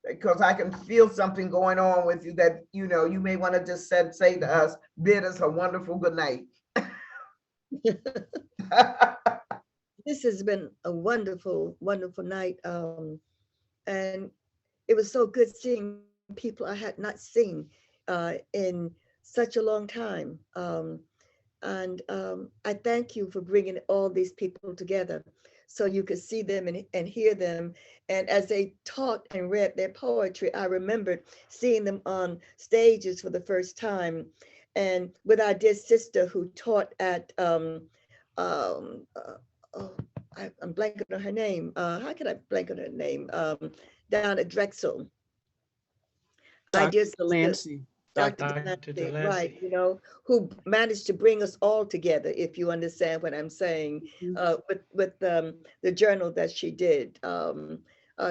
because I can feel something going on with you that, you know, you may want to just say to us, bid us a wonderful good night. This has been a wonderful, wonderful night. And it was so good seeing people I had not seen in such a long time. And I thank you for bringing all these people together so you could see them and hear them. And as they taught and read their poetry, I remembered seeing them on stages for the first time. And with our dear sister who taught at, um, uh, oh, I'm blanking on her name. How can I blank on her name? Down at Drexel. I Dr. dear sister, Delancey. Dr. Dr. Delancey, Delancey. right, you know, who managed to bring us all together, if you understand what I'm saying, with the journal that she did.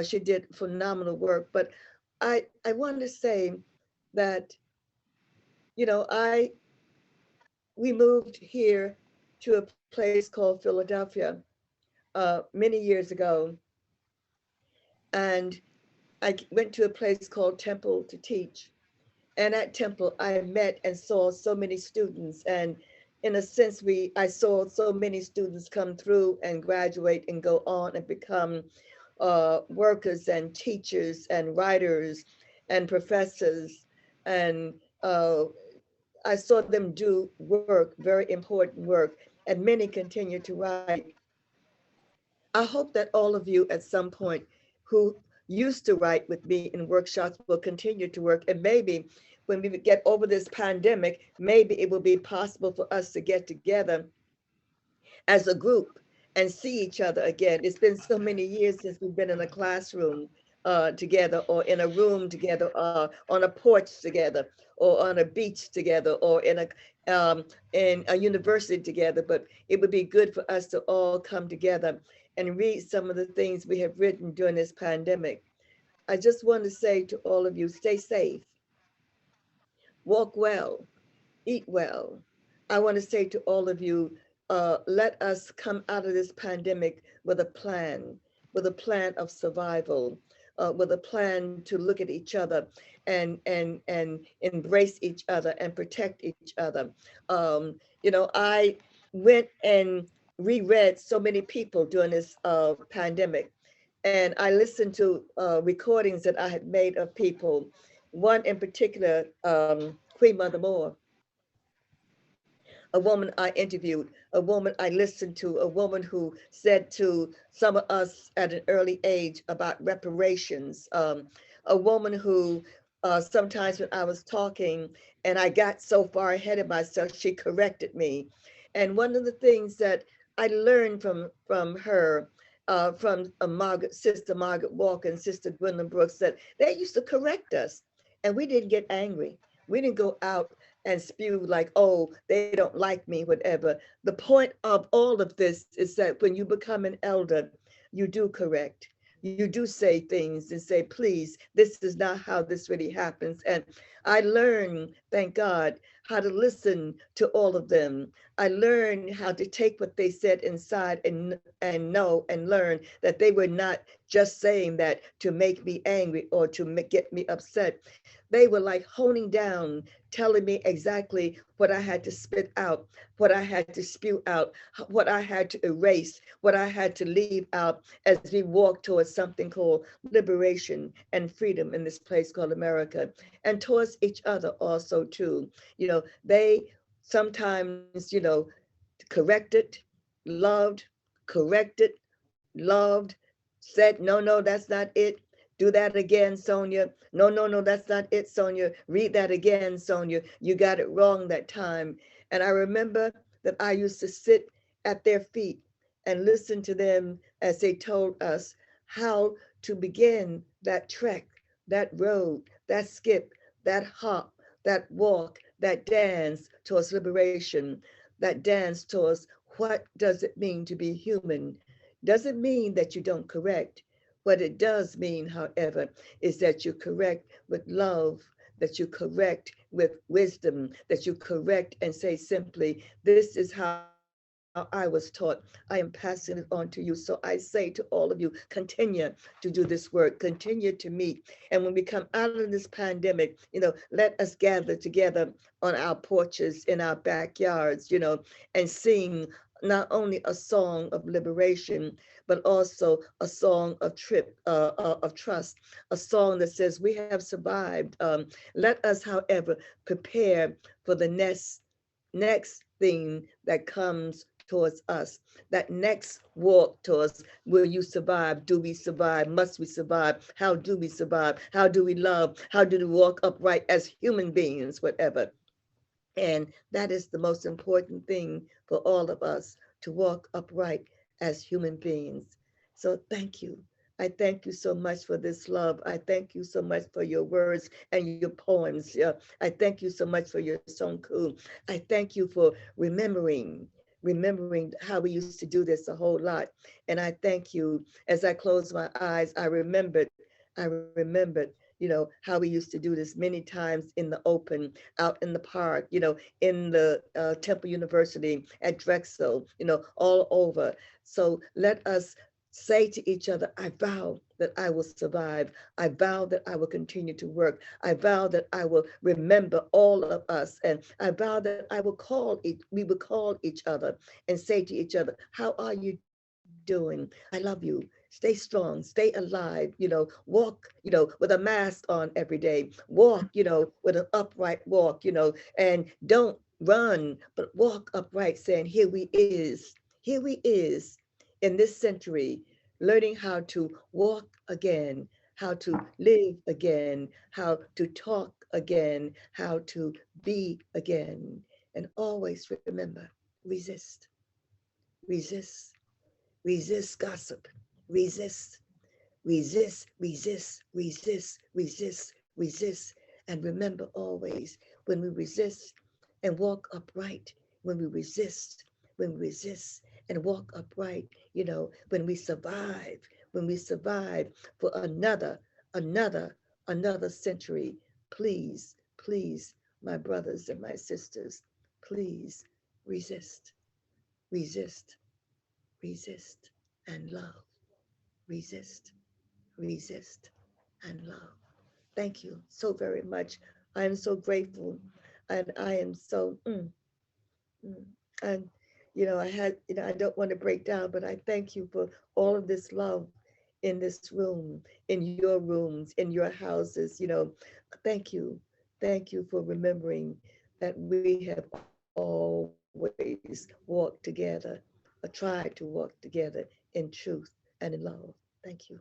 She did phenomenal work. But I want to say that, you know, we moved here to a place called Philadelphia many years ago, and I went to a place called Temple to teach. And at Temple, I met and saw so many students. And in a sense, I saw so many students come through and graduate and go on and become workers and teachers and writers and professors. And uh, I saw them do work, very important work, and many continue to write. I hope that all of you at some point who used to write with me in workshops will continue to work. And maybe when we get over this pandemic, maybe it will be possible for us to get together as a group and see each other again. It's been so many years since we've been in a classroom together, or in a room together, on a porch together, or on a beach together, or in a university together. But it would be good for us to all come together and read some of the things we have written during this pandemic. I just want to say to all of you, stay safe, walk well, eat well. I want to say to all of you, let us come out of this pandemic with a plan of survival, with a plan to look at each other and embrace each other and protect each other. You know, I went and reread so many people during this pandemic, and I listened to recordings that I had made of people. One in particular, Queen Mother Moore, a woman I interviewed, a woman I listened to, a woman who said to some of us at an early age about reparations, a woman who sometimes when I was talking and I got so far ahead of myself, she corrected me. And one of the things that I learned from her, from Sister Margaret Walker and Sister Gwendolyn Brooks, that they used to correct us, and we didn't get angry. We didn't go out and spew like, oh, they don't like me, whatever. The point of all of this is that when you become an elder, you do correct. You do say things and say, please, this is not how this really happens. And I learned, thank God, how to listen to all of them. I learned how to take what they said inside and know and learn that they were not just saying that to make me angry or to get me upset. They were like honing down, telling me exactly what I had to spit out, what I had to spew out, what I had to erase, what I had to leave out as we walk towards something called liberation and freedom in this place called America, and towards each other also too. You know, they sometimes, you know, corrected, loved, corrected, loved, said, no, no, that's not it. Do that again, Sonia. No, no, no, that's not it, Sonia. Read that again, Sonia. You got it wrong that time. And I remember that I used to sit at their feet and listen to them as they told us how to begin that trek, that road, that skip, that hop, that walk, that dance towards liberation, that dance towards what does it mean to be human. Doesn't mean that you don't correct. What it does mean, however, is that you correct with love, that you correct with wisdom, that you correct and say simply, this is how we do it. I was taught, I am passing it on to you. So I say to all of you, continue to do this work, continue to meet. And when we come out of this pandemic, let us gather together on our porches, in our backyards, and sing not only a song of liberation, but also a song of trust, a song that says we have survived. Let us, however, prepare for the next thing that comes towards us, that next walk towards, will you survive? Do we survive? Must we survive? How do we survive? How do we love? How do we walk upright as human beings, whatever? And that is the most important thing for all of us, to walk upright as human beings. So thank you. I thank you so much for this love. I thank you so much for your words and your poems. Yeah. I thank you so much for your songku. I thank you for remembering how we used to do this a whole lot. And I thank you. As I closed my eyes, I remembered, how we used to do this many times in the open, out in the park, in the Temple University, at Drexel, all over. So let us say to each other, I vow that I will survive. I vow that I will continue to work. I vow that I will remember all of us. And I vow that we will call each other and say to each other, how are you doing? I love you. Stay strong, stay alive, walk, with a mask on every day, walk, with an upright walk, and don't run, but walk upright, saying, here we is in this century, learning how to walk again, how to live again, how to talk again, how to be again. And always remember, resist, resist, resist gossip, resist, resist, resist, resist, resist, resist. And remember always, when we resist and walk upright, when we resist, and walk upright, when we survive for another century, please, please, my brothers and my sisters, please resist, resist, resist, and love. Resist, resist, and love. Thank you so very much. I am so grateful, and I am so, mm. And I don't want to break down, but I thank you for all of this love in this room, in your rooms, in your houses. Thank you, thank you for remembering that we have always walked together, or tried to walk together in truth and in love. Thank you.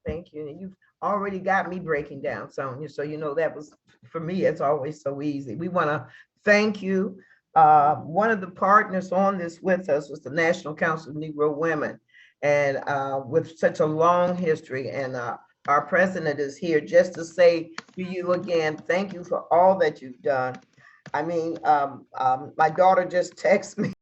Thank you. And you've already got me breaking down, Sonia. So, that was, for me, it's always so easy. We want to thank you. One of the partners on this with us was the National Council of Negro Women, and with such a long history. And our president is here just to say to you again, thank you for all that you've done. I mean, my daughter just texted me